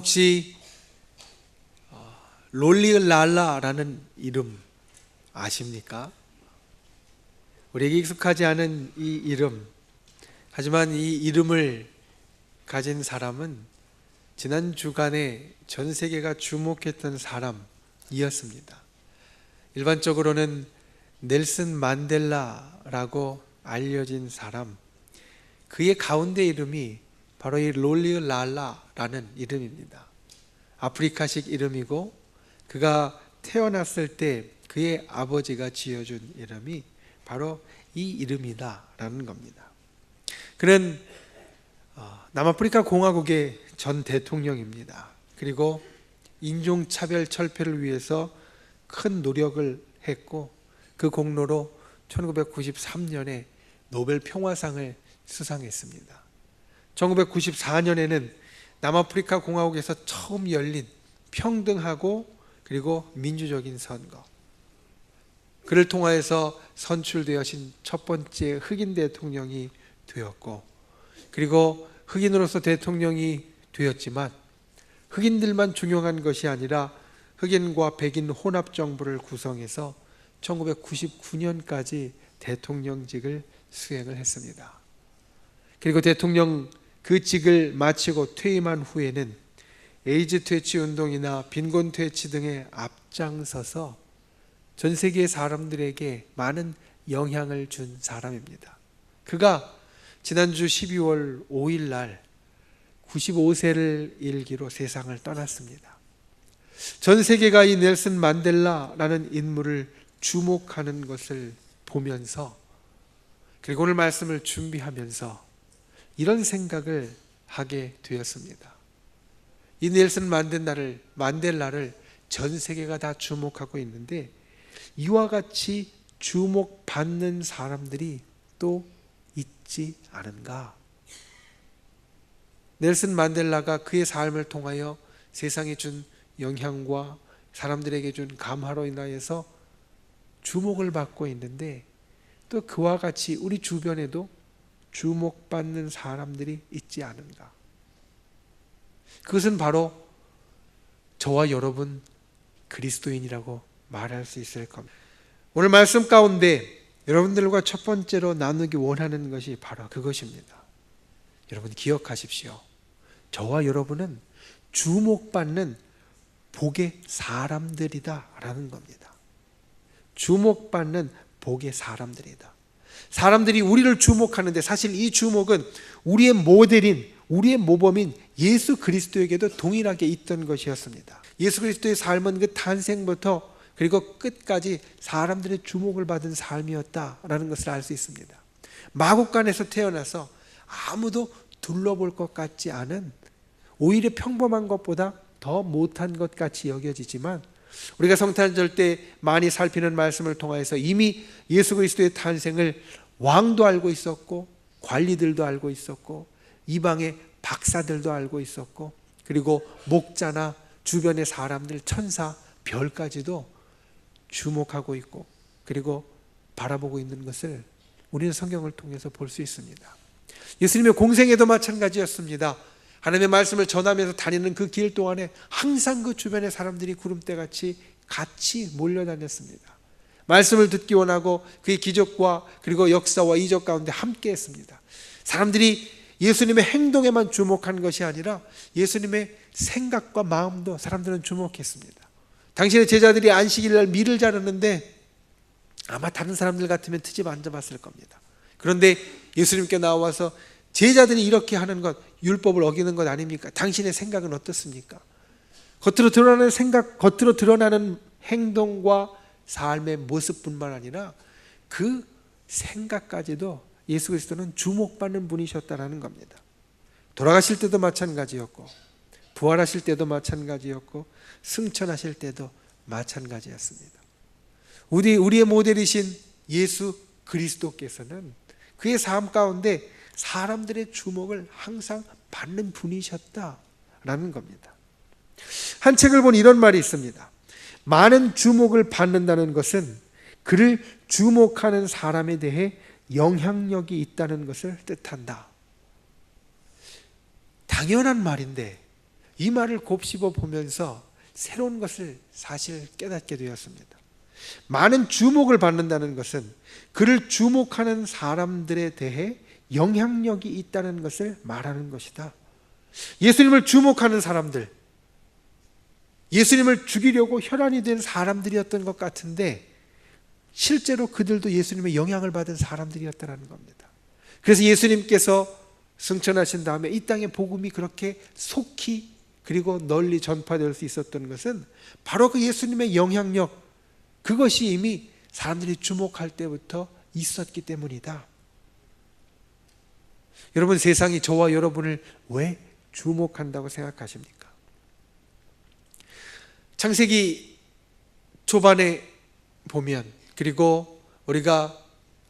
혹시 롤리랄라라는 이름 아십니까? 우리에게 익숙하지 않은 이 이름, 하지만 이 이름을 가진 사람은 지난 주간에 전 세계가 주목했던 사람이었습니다. 일반적으로는 넬슨 만델라라고 알려진 사람, 그의 가운데 이름이 바로 이 롤리랄라라는 이름입니다. 아프리카식 이름이고 그가 태어났을 때 그의 아버지가 지어준 이름이 바로 이 이름이다라는 겁니다. 그는 남아프리카 공화국의 전 대통령입니다. 그리고 인종차별 철폐를 위해서 큰 노력을 했고 그 공로로 1993년에 노벨 평화상을 수상했습니다. 1994년에는 남아프리카 공화국에서 처음 열린 평등하고 그리고 민주적인 선거, 그를 통하여서 선출되어진 첫 번째 흑인 대통령이 되었고, 그리고 흑인으로서 대통령이 되었지만 흑인들만 중용한 것이 아니라 흑인과 백인 혼합정부를 구성해서 1999년까지 대통령직을 수행을 했습니다. 그리고 대통령 그 직을 마치고 퇴임한 후에는 에이즈 퇴치 운동이나 빈곤 퇴치 등에 앞장서서 전 세계의 사람들에게 많은 영향을 준 사람입니다. 그가 지난주 12월 5일 날 95세를 일기로 세상을 떠났습니다. 전 세계가 이 넬슨 만델라라는 인물을 주목하는 것을 보면서, 그리고 오늘 말씀을 준비하면서 이런 생각을 하게 되었습니다. 이 넬슨 만델라를 전 세계가 다 주목하고 있는데 이와 같이 주목받는 사람들이 또 있지 않은가? 넬슨 만델라가 그의 삶을 통하여 세상에 준 영향과 사람들에게 준 감화로 인하여서 주목을 받고 있는데, 또 그와 같이 우리 주변에도 주목받는 사람들이 있지 않은가? 그것은 바로 저와 여러분 그리스도인이라고 말할 수 있을 겁니다. 오늘 말씀 가운데 여러분들과 첫 번째로 나누기 원하는 것이 바로 그것입니다. 여러분 기억하십시오. 저와 여러분은 주목받는 복의 사람들이다라는 겁니다. 주목받는 복의 사람들이다. 사람들이 우리를 주목하는데 사실 이 주목은 우리의 모델인, 우리의 모범인 예수 그리스도에게도 동일하게 있던 것이었습니다. 예수 그리스도의 삶은 그 탄생부터 그리고 끝까지 사람들의 주목을 받은 삶이었다라는 것을 알 수 있습니다. 마국간에서 태어나서 아무도 둘러볼 것 같지 않은, 오히려 평범한 것보다 더 못한 것 같이 여겨지지만, 우리가 성탄절 때 많이 살피는 말씀을 통해서 이미 예수 그리스도의 탄생을 왕도 알고 있었고 관리들도 알고 있었고 이방의 박사들도 알고 있었고, 그리고 목자나 주변의 사람들, 천사, 별까지도 주목하고 있고 그리고 바라보고 있는 것을 우리는 성경을 통해서 볼 수 있습니다. 예수님의 공생애도 마찬가지였습니다. 하나님의 말씀을 전하면서 다니는 그 길 동안에 항상 그 주변의 사람들이 구름대같이 같이 몰려다녔습니다. 말씀을 듣기 원하고 그의 기적과 그리고 역사와 이적 가운데 함께 했습니다. 사람들이 예수님의 행동에만 주목한 것이 아니라 예수님의 생각과 마음도 사람들은 주목했습니다. 당신의 제자들이 안식일날 밀을 자르는데 아마 다른 사람들 같으면 트집 안 잡았을 겁니다. 그런데 예수님께 나와서 제자들이 이렇게 하는 것, 율법을 어기는 것 아닙니까? 당신의 생각은 어떻습니까? 겉으로 드러나는 생각, 겉으로 드러나는 행동과 삶의 모습뿐만 아니라 그 생각까지도 예수 그리스도는 주목받는 분이셨다는 겁니다. 돌아가실 때도 마찬가지였고 부활하실 때도 마찬가지였고 승천하실 때도 마찬가지였습니다. 우리의 모델이신 예수 그리스도께서는 그의 삶 가운데 사람들의 주목을 항상 받는 분이셨다라는 겁니다. 한 책을 본 이런 말이 있습니다. 많은 주목을 받는다는 것은 그를 주목하는 사람에 대해 영향력이 있다는 것을 뜻한다. 당연한 말인데 이 말을 곱씹어 보면서 새로운 것을 사실 깨닫게 되었습니다. 많은 주목을 받는다는 것은 그를 주목하는 사람들에 대해 영향력이 있다는 것을 말하는 것이다. 예수님을 주목하는 사람들, 예수님을 죽이려고 혈안이 된 사람들이었던 것 같은데 실제로 그들도 예수님의 영향을 받은 사람들이었다는 겁니다. 그래서 예수님께서 승천하신 다음에 이 땅의 복음이 그렇게 속히 그리고 널리 전파될 수 있었던 것은 바로 그 예수님의 영향력, 그것이 이미 사람들이 주목할 때부터 있었기 때문이다. 여러분, 세상이 저와 여러분을 왜 주목한다고 생각하십니까? 창세기 초반에 보면, 그리고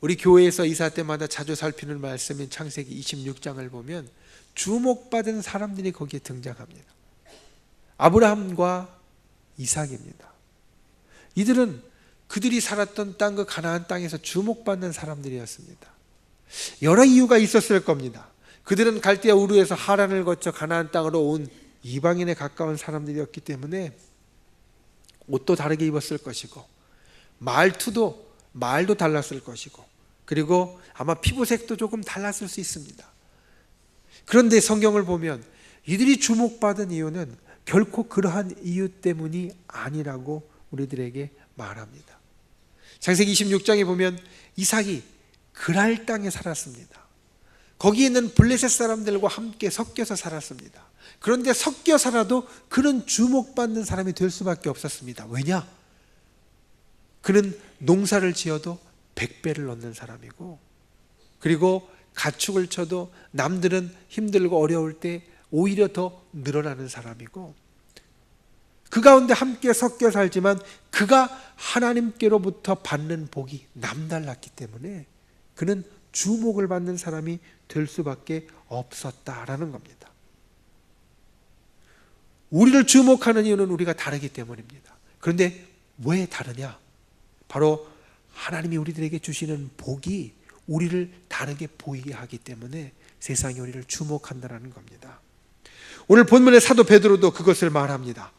우리 교회에서 이사 때마다 자주 살피는 말씀인 창세기 26장을 보면 주목받은 사람들이 거기에 등장합니다. 아브라함과 이삭입니다. 이들은 그들이 살았던 땅, 그 가나안 땅에서 주목받는 사람들이었습니다. 여러 이유가 있었을 겁니다. 그들은 갈대아 우르에서 하란을 거쳐 가나안 땅으로 온 이방인에 가까운 사람들이었기 때문에 옷도 다르게 입었을 것이고 말도 달랐을 것이고 그리고 아마 피부색도 조금 달랐을 수 있습니다. 그런데 성경을 보면 이들이 주목받은 이유는 결코 그러한 이유 때문이 아니라고 우리들에게 말합니다. 창세기 26장에 보면 이삭이 그랄 땅에 살았습니다. 거기에 있는 블레셋 사람들과 함께 섞여서 살았습니다. 그런데 섞여 살아도 그는 주목받는 사람이 될 수밖에 없었습니다. 왜냐? 그는 농사를 지어도 100배를 얻는 사람이고, 그리고 가축을 쳐도 남들은 힘들고 어려울 때 오히려 더 늘어나는 사람이고, 그 가운데 함께 섞여 살지만 그가 하나님께로부터 받는 복이 남달랐기 때문에 그는 주목을 받는 사람이 될 수밖에 없었다라는 겁니다. 우리를 주목하는 이유는 우리가 다르기 때문입니다. 그런데 왜 다르냐? 바로 하나님이 우리들에게 주시는 복이 우리를 다르게 보이게 하기 때문에 세상이 우리를 주목한다는 겁니다. 오늘 본문의 사도 베드로도 그것을 말합니다.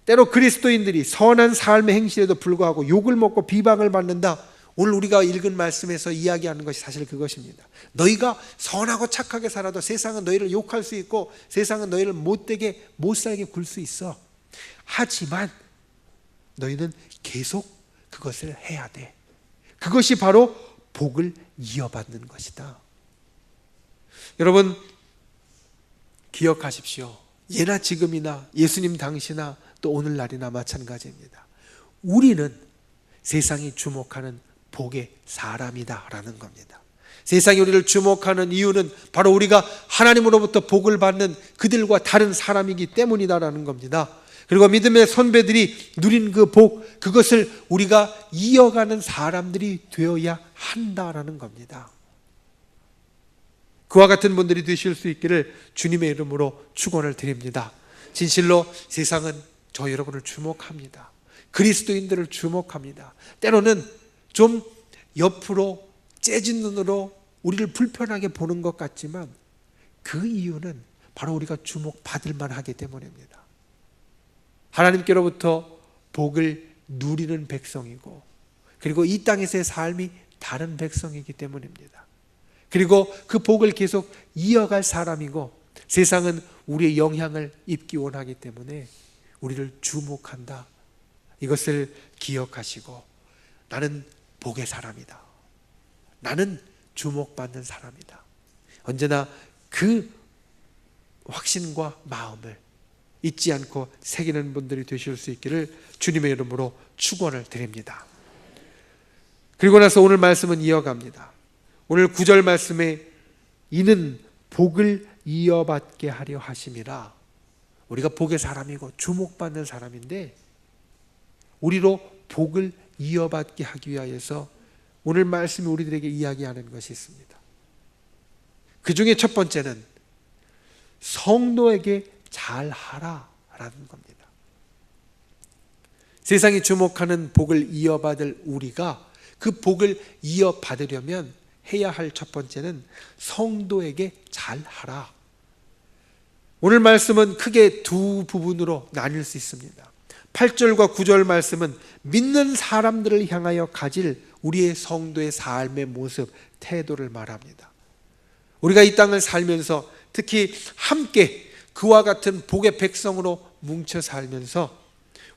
때로 그리스도인들이 선한 삶의 행실에도 불구하고 욕을 먹고 비방을 받는다. 오늘 우리가 읽은 말씀에서 이야기하는 것이 사실 그것입니다. 너희가 선하고 착하게 살아도 세상은 너희를 욕할 수 있고 세상은 너희를 못되게 못살게 굴 수 있어. 하지만 너희는 계속 그것을 해야 돼. 그것이 바로 복을 이어받는 것이다. 여러분, 기억하십시오. 예나 지금이나 예수님 당시나 또 오늘날이나 마찬가지입니다. 우리는 세상이 주목하는 복의 사람이다라는 겁니다. 세상이 우리를 주목하는 이유는 바로 우리가 하나님으로부터 복을 받는 그들과 다른 사람이기 때문이다라는 겁니다. 그리고 믿음의 선배들이 누린 그 복, 그것을 우리가 이어가는 사람들이 되어야 한다라는 겁니다. 그와 같은 분들이 되실 수 있기를 주님의 이름으로 축원을 드립니다. 진실로 세상은 저 여러분을 주목합니다. 그리스도인들을 주목합니다. 때로는 좀 옆으로 째진 눈으로 우리를 불편하게 보는 것 같지만 그 이유는 바로 우리가 주목받을 만하기 때문입니다. 하나님께로부터 복을 누리는 백성이고, 그리고 이 땅에서의 삶이 다른 백성이기 때문입니다. 그리고 그 복을 계속 이어갈 사람이고, 세상은 우리의 영향을 입기 원하기 때문에 우리를 주목한다. 이것을 기억하시고, 나는 복의 사람이다. 나는 주목받는 사람이다. 언제나 그 확신과 마음을 잊지 않고 새기는 분들이 되실 수 있기를 주님의 이름으로 축원을 드립니다. 그리고 나서 오늘 말씀은 이어갑니다. 오늘 9절 말씀에 이는 복을 이어받게 하려 하심이라. 우리가 복의 사람이고 주목받는 사람인데 우리로 복을 이어받게 하기 위하여서 오늘 말씀이 우리들에게 이야기하는 것이 있습니다. 그 중에 첫 번째는 성도에게 잘하라라는 겁니다. 세상이 주목하는 복을 이어받을 우리가 그 복을 이어받으려면 해야 할 첫 번째는 성도에게 잘하라. 오늘 말씀은 크게 두 부분으로 나뉠 수 있습니다. 8절과 9절 말씀은 믿는 사람들을 향하여 가질 우리의 성도의 삶의 모습, 태도를 말합니다. 우리가 이 땅을 살면서 특히 함께 그와 같은 복의 백성으로 뭉쳐 살면서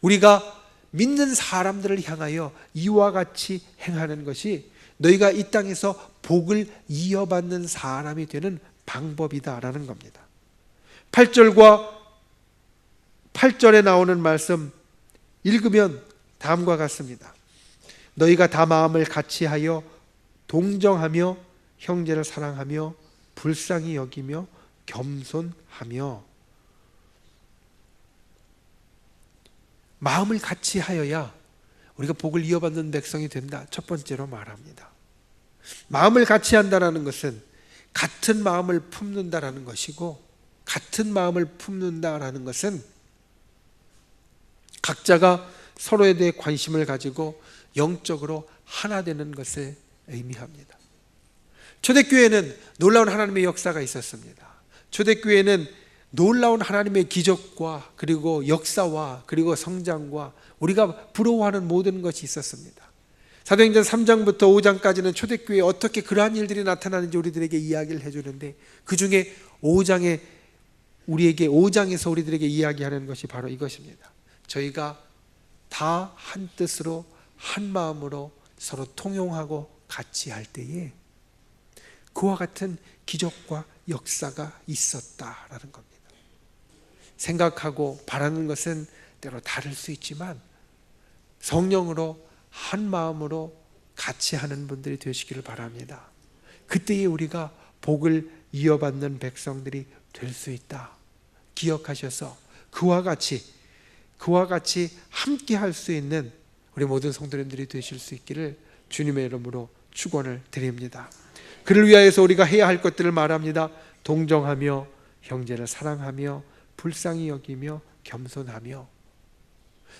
우리가 믿는 사람들을 향하여 이와 같이 행하는 것이 너희가 이 땅에서 복을 이어받는 사람이 되는 방법이다라는 겁니다. 8절에 나오는 말씀 읽으면 다음과 같습니다. 너희가 다 마음을 같이하여 동정하며 형제를 사랑하며 불쌍히 여기며 겸손하며. 마음을 같이 하여야 우리가 복을 이어받는 백성이 된다. 첫 번째로 말합니다. 마음을 같이 한다는 것은 같은 마음을 품는다라는 것이고, 같은 마음을 품는다라는 것은 각자가 서로에 대해 관심을 가지고 영적으로 하나 되는 것을 의미합니다. 초대교회는 놀라운 하나님의 역사가 있었습니다. 초대교회는 놀라운 하나님의 기적과 그리고 역사와 그리고 성장과 우리가 부러워하는 모든 것이 있었습니다. 사도행전 3장부터 5장까지는 초대교회에 어떻게 그러한 일들이 나타나는지 우리들에게 이야기를 해주는데, 그 중에 5장에서 우리들에게 이야기하는 것이 바로 이것입니다. 저희가 다 한 뜻으로 한 마음으로 서로 통용하고 같이 할 때에 그와 같은 기적과 역사가 있었다라는 겁니다. 생각하고 바라는 것은 때로 다를 수 있지만 성령으로 한 마음으로 같이 하는 분들이 되시기를 바랍니다. 그때에 우리가 복을 이어받는 백성들이 될 수 있다. 기억하셔서 그와 같이 함께 할 수 있는 우리 모든 성도님들이 되실 수 있기를 주님의 이름으로 축원을 드립니다. 그를 위하여서 우리가 해야 할 것들을 말합니다. 동정하며 형제를 사랑하며 불쌍히 여기며 겸손하며.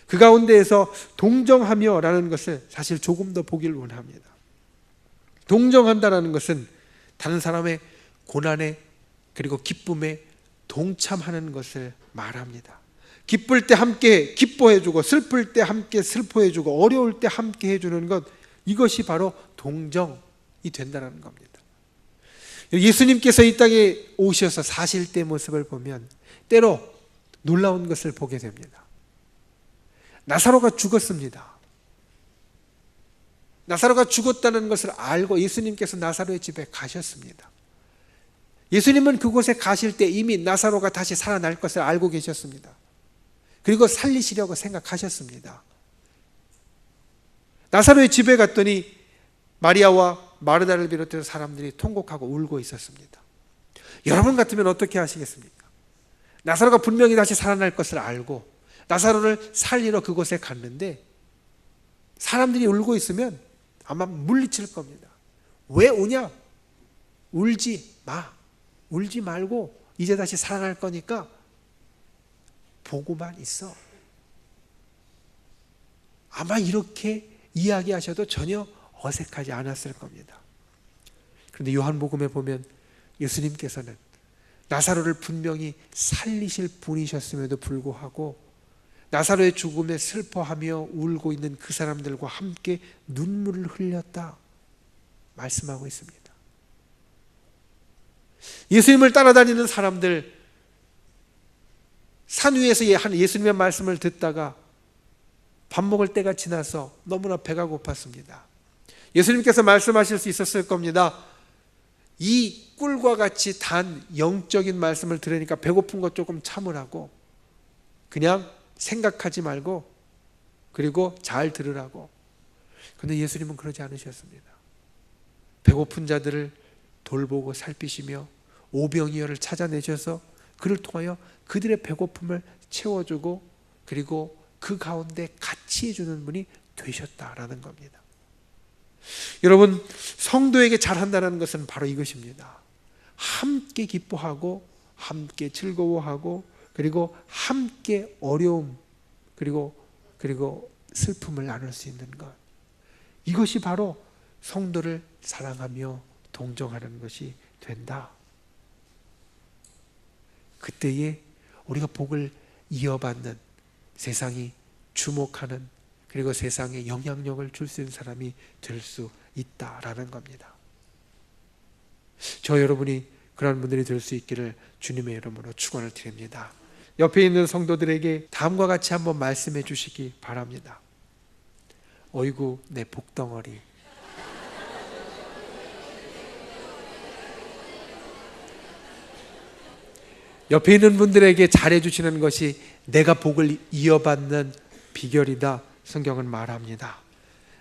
그 가운데에서 동정하며 라는 것을 사실 조금 더 보기를 원합니다. 동정한다라는 것은 다른 사람의 고난에 그리고 기쁨에 동참하는 것을 말합니다. 기쁠 때 함께 기뻐해주고, 슬플 때 함께 슬퍼해주고, 어려울 때 함께 해주는 것, 이것이 바로 동정이 된다는 겁니다. 예수님께서 이 땅에 오셔서 사실 때 모습을 보면 때로 놀라운 것을 보게 됩니다. 나사로가 죽었습니다. 나사로가 죽었다는 것을 알고 예수님께서 나사로의 집에 가셨습니다. 예수님은 그곳에 가실 때 이미 나사로가 다시 살아날 것을 알고 계셨습니다. 그리고 살리시려고 생각하셨습니다. 나사로의 집에 갔더니 마리아와 마르다를 비롯해서 사람들이 통곡하고 울고 있었습니다. 여러분 같으면 어떻게 하시겠습니까? 나사로가 분명히 다시 살아날 것을 알고 나사로를 살리러 그곳에 갔는데 사람들이 울고 있으면 아마 물리칠 겁니다. 왜 우냐? 울지 마. 울지 말고 이제 다시 살아날 거니까 보고만 있어. 아마 이렇게 이야기하셔도 전혀 어색하지 않았을 겁니다. 그런데 요한복음에 보면 예수님께서는 나사로를 분명히 살리실 분이셨음에도 불구하고 나사로의 죽음에 슬퍼하며 울고 있는 그 사람들과 함께 눈물을 흘렸다 말씀하고 있습니다. 예수님을 따라다니는 사람들, 산 위에서 예수님의 말씀을 듣다가 밥 먹을 때가 지나서 너무나 배가 고팠습니다. 예수님께서 말씀하실 수 있었을 겁니다. 이 꿀과 같이 단 영적인 말씀을 들으니까 배고픈 것 조금 참으라고, 그냥 생각하지 말고 그리고 잘 들으라고. 그런데 예수님은 그러지 않으셨습니다. 배고픈 자들을 돌보고 살피시며 오병이어를 찾아내셔서 그를 통하여 그들의 배고픔을 채워주고 그리고 그 가운데 같이 해주는 분이 되셨다라는 겁니다. 여러분, 성도에게 잘한다는 것은 바로 이것입니다. 함께 기뻐하고 함께 즐거워하고 그리고 함께 어려움 그리고 슬픔을 나눌 수 있는 것, 이것이 바로 성도를 사랑하며 동정하는 것이 된다. 그때에 우리가 복을 이어받는, 세상이 주목하는, 그리고 세상에 영향력을 줄 수 있는 사람이 될 수 있다라는 겁니다. 저 여러분이 그런 분들이 될 수 있기를 주님의 이름으로 축원을 드립니다. 옆에 있는 성도들에게 다음과 같이 한번 말씀해 주시기 바랍니다. 어이구 내 복덩어리. 옆에 있는 분들에게 잘해 주시는 것이 내가 복을 이어받는 비결이다, 성경은 말합니다.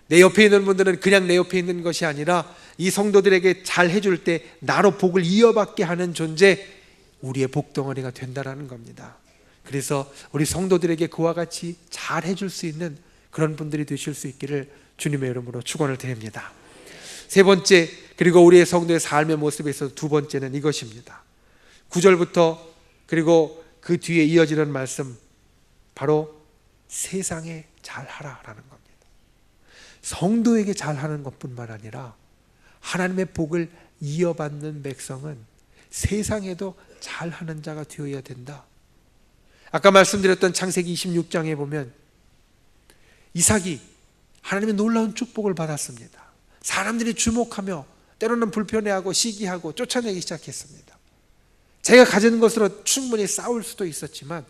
내 옆에 있는 분들은 그냥 내 옆에 있는 것이 아니라 이 성도들에게 잘 해줄 때 나로 복을 이어받게 하는 존재, 우리의 복덩어리가 된다라는 겁니다. 그래서 우리 성도들에게 그와 같이 잘 해줄 수 있는 그런 분들이 되실 수 있기를 주님의 이름으로 축원을 드립니다. 세 번째, 그리고 우리의 성도의 삶의 모습에 있어서 두 번째는 이것입니다. 9절부터 그리고 그 뒤에 이어지는 말씀, 바로 세상에 잘하라라는 겁니다. 성도에게 잘하는 것뿐만 아니라 하나님의 복을 이어받는 백성은 세상에도 잘하는 자가 되어야 된다. 아까 말씀드렸던 창세기 26장에 보면 이삭이 하나님의 놀라운 축복을 받았습니다. 사람들이 주목하며 때로는 불편해하고 시기하고 쫓아내기 시작했습니다. 자기가 가진 것으로 충분히 싸울 수도 있었지만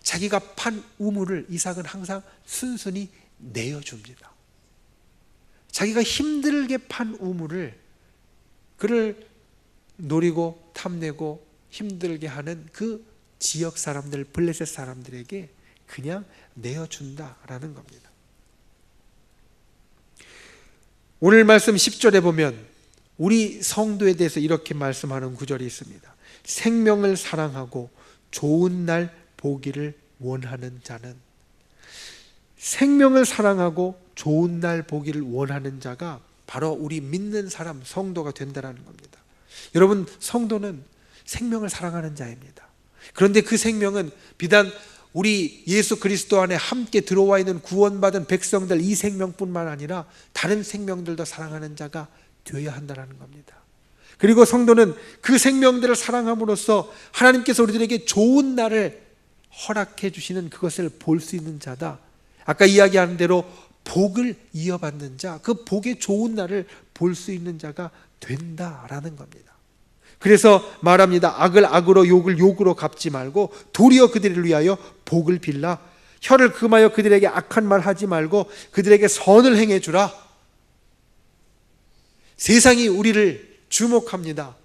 자기가 판 우물을 이삭은 항상 순순히 내어줍니다. 자기가 힘들게 판 우물을 그를 노리고 탐내고 힘들게 하는 그 지역 사람들, 블레셋 사람들에게 그냥 내어준다라는 겁니다. 오늘 말씀 10절에 보면 우리 성도에 대해서 이렇게 말씀하는 구절이 있습니다. 생명을 사랑하고 좋은 날 보기를 원하는 자는, 생명을 사랑하고 좋은 날 보기를 원하는 자가 바로 우리 믿는 사람, 성도가 된다는 겁니다. 여러분, 성도는 생명을 사랑하는 자입니다. 그런데 그 생명은 비단 우리 예수 그리스도 안에 함께 들어와 있는 구원받은 백성들, 이 생명뿐만 아니라 다른 생명들도 사랑하는 자가 되어야 한다는 겁니다. 그리고 성도는 그 생명들을 사랑함으로써 하나님께서 우리들에게 좋은 날을 허락해 주시는 그것을 볼 수 있는 자다. 아까 이야기한 대로 복을 이어받는 자, 그 복의 좋은 날을 볼 수 있는 자가 된다라는 겁니다. 그래서 말합니다. 악을 악으로 욕을 욕으로 갚지 말고 도리어 그들을 위하여 복을 빌라. 혀를 금하여 그들에게 악한 말 하지 말고 그들에게 선을 행해 주라. 세상이 우리를 주목합니다.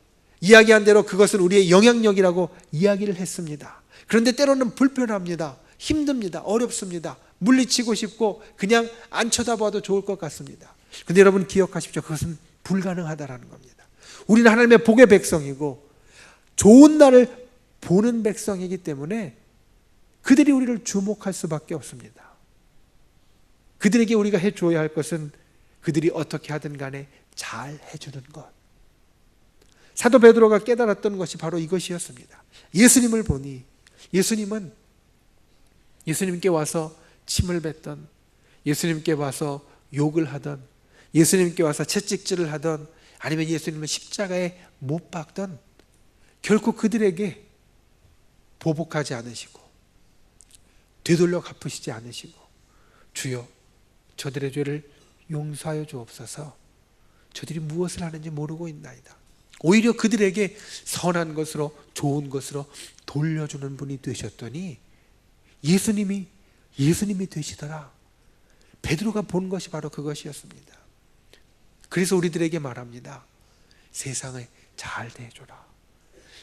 이야기한 대로 그것은 우리의 영향력이라고 이야기를 했습니다. 그런데 때로는 불편합니다. 힘듭니다. 어렵습니다. 물리치고 싶고 그냥 안 쳐다봐도 좋을 것 같습니다. 그런데 여러분 기억하십시오. 그것은 불가능하다라는 겁니다. 우리는 하나님의 복의 백성이고 좋은 날을 보는 백성이기 때문에 그들이 우리를 주목할 수밖에 없습니다. 그들에게 우리가 해줘야 할 것은 그들이 어떻게 하든 간에 잘 해주는 것. 사도 베드로가 깨달았던 것이 바로 이것이었습니다. 예수님을 보니 예수님은 예수님께 와서 침을 뱉던, 예수님께 와서 욕을 하던, 예수님께 와서 채찍질을 하던, 아니면 예수님을 십자가에 못 박던, 결코 그들에게 보복하지 않으시고 되돌려 갚으시지 않으시고 주여 저들의 죄를 용서하여 주옵소서, 저들이 무엇을 하는지 모르고 있나이다. 오히려 그들에게 선한 것으로 좋은 것으로 돌려주는 분이 되셨더니 예수님이 되시더라. 베드로가 본 것이 바로 그것이었습니다. 그래서 우리들에게 말합니다. 세상에 잘 대해줘라.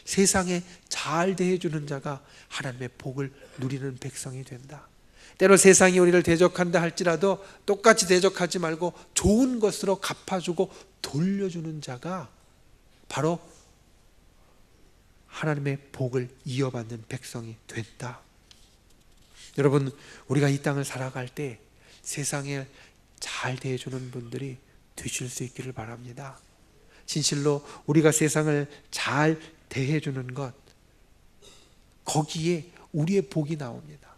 세상에 잘 대해주는 자가 하나님의 복을 누리는 백성이 된다. 때로 세상이 우리를 대적한다 할지라도 똑같이 대적하지 말고 좋은 것으로 갚아주고 돌려주는 자가 바로 하나님의 복을 이어받는 백성이 된다. 여러분, 우리가 이 땅을 살아갈 때 세상에 잘 대해주는 분들이 되실 수 있기를 바랍니다. 진실로 우리가 세상을 잘 대해주는 것, 거기에 우리의 복이 나옵니다.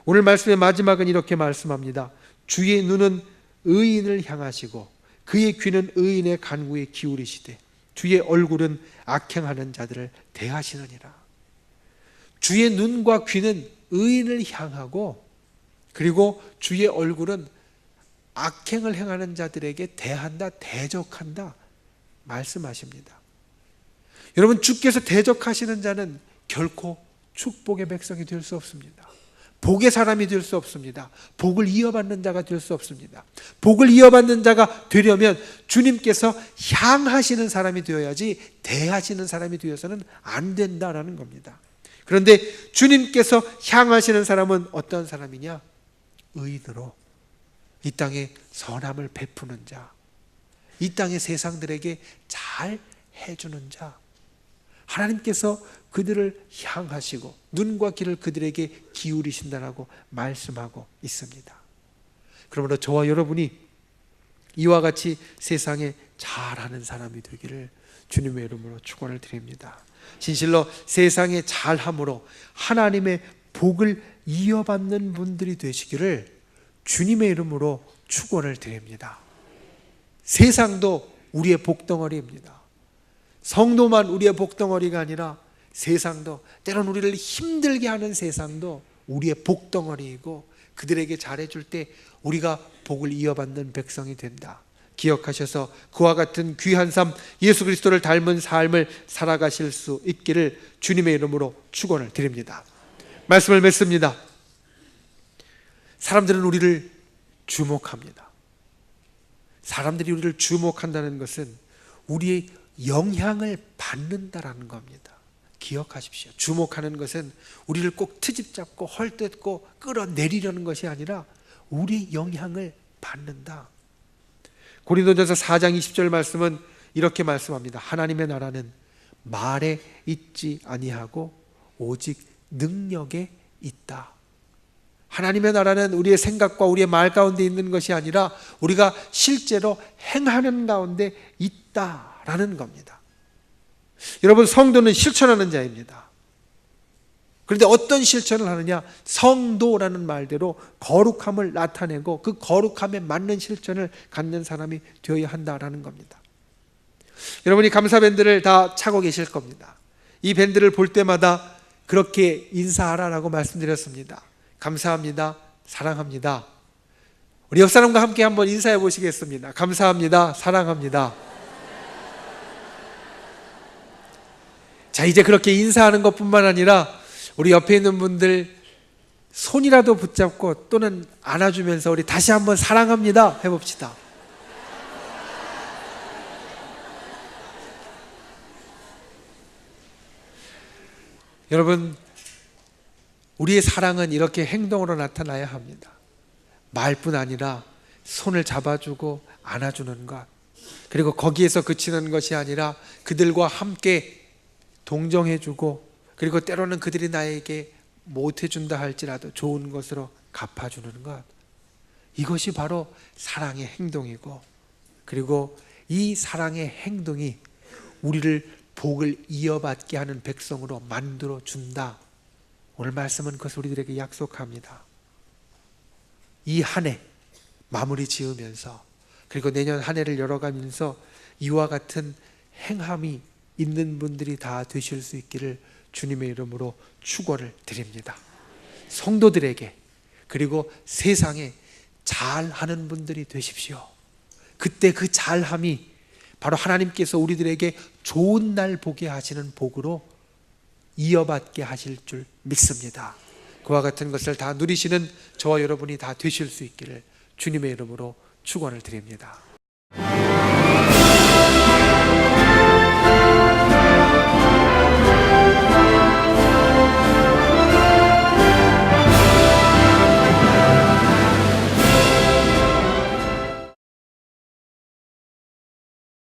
오늘 말씀의 마지막은 이렇게 말씀합니다. 주의 눈은 의인을 향하시고 그의 귀는 의인의 간구에 기울이시되 주의 얼굴은 악행하는 자들을 대하시느니라. 주의 눈과 귀는 의인을 향하고, 그리고 주의 얼굴은 악행을 행하는 자들에게 대한다, 대적한다 말씀하십니다. 여러분, 주께서 대적하시는 자는 결코 축복의 백성이 될 수 없습니다. 복의 사람이 될 수 없습니다. 복을 이어받는 자가 될 수 없습니다. 복을 이어받는 자가 되려면 주님께서 향하시는 사람이 되어야지 대하시는 사람이 되어서는 안 된다라는 겁니다. 그런데 주님께서 향하시는 사람은 어떤 사람이냐? 의인으로 이 땅에 선함을 베푸는 자, 이 땅의 세상들에게 잘 해주는 자, 하나님께서 그들을 향하시고 눈과 귀를 그들에게 기울이신다라고 말씀하고 있습니다. 그러므로 저와 여러분이 이와 같이 세상에 잘하는 사람이 되기를 주님의 이름으로 축원을 드립니다. 진실로 세상에 잘함으로 하나님의 복을 이어받는 분들이 되시기를 주님의 이름으로 축원을 드립니다. 세상도 우리의 복덩어리입니다. 성도만 우리의 복덩어리가 아니라 세상도, 때론 우리를 힘들게 하는 세상도 우리의 복덩어리이고, 그들에게 잘해줄 때 우리가 복을 이어받는 백성이 된다 기억하셔서 그와 같은 귀한 삶, 예수 그리스도를 닮은 삶을 살아가실 수 있기를 주님의 이름으로 축원을 드립니다. 말씀을 맺습니다. 사람들은 우리를 주목합니다. 사람들이 우리를 주목한다는 것은 우리의 영향을 받는다라는 겁니다. 기억하십시오. 주목하는 것은 우리를 꼭 트집 잡고 헐뜯고 끌어내리려는 것이 아니라 우리의 영향을 받는다. 고린도전서 4장 20절 말씀은 이렇게 말씀합니다. 하나님의 나라는 말에 있지 아니하고 오직 능력에 있다. 하나님의 나라는 우리의 생각과 우리의 말 가운데 있는 것이 아니라 우리가 실제로 행하는 가운데 있다라는 겁니다. 여러분, 성도는 실천하는 자입니다. 그런데 어떤 실천을 하느냐? 성도라는 말대로 거룩함을 나타내고 그 거룩함에 맞는 실천을 갖는 사람이 되어야 한다라는 겁니다. 여러분이 감사 밴드를 다 차고 계실 겁니다. 이 밴드를 볼 때마다 그렇게 인사하라라고 말씀드렸습니다. 감사합니다, 사랑합니다. 우리 옆 사람과 함께 한번 인사해 보시겠습니다. 감사합니다, 사랑합니다. 자, 이제 그렇게 인사하는 것뿐만 아니라 우리 옆에 있는 분들 손이라도 붙잡고 또는 안아주면서 우리 다시 한번 사랑합니다 해봅시다. 여러분, 우리의 사랑은 이렇게 행동으로 나타나야 합니다. 말뿐 아니라 손을 잡아주고 안아주는 것, 그리고 거기에서 그치는 것이 아니라 그들과 함께 동정해주고, 그리고 때로는 그들이 나에게 못해준다 할지라도 좋은 것으로 갚아주는 것, 이것이 바로 사랑의 행동이고, 그리고 이 사랑의 행동이 우리를 복을 이어받게 하는 백성으로 만들어준다. 오늘 말씀은 그것을 우리들에게 약속합니다. 이 한 해 마무리 지으면서, 그리고 내년 한 해를 열어가면서 이와 같은 행함이 있는 분들이 다 되실 수 있기를 주님의 이름으로 축원을 드립니다. 성도들에게, 그리고 세상에 잘하는 분들이 되십시오. 그때 그 잘함이 바로 하나님께서 우리들에게 좋은 날 보게 하시는 복으로 이어받게 하실 줄 믿습니다. 그와 같은 것을 다 누리시는 저와 여러분이 다 되실 수 있기를 주님의 이름으로 축원을 드립니다.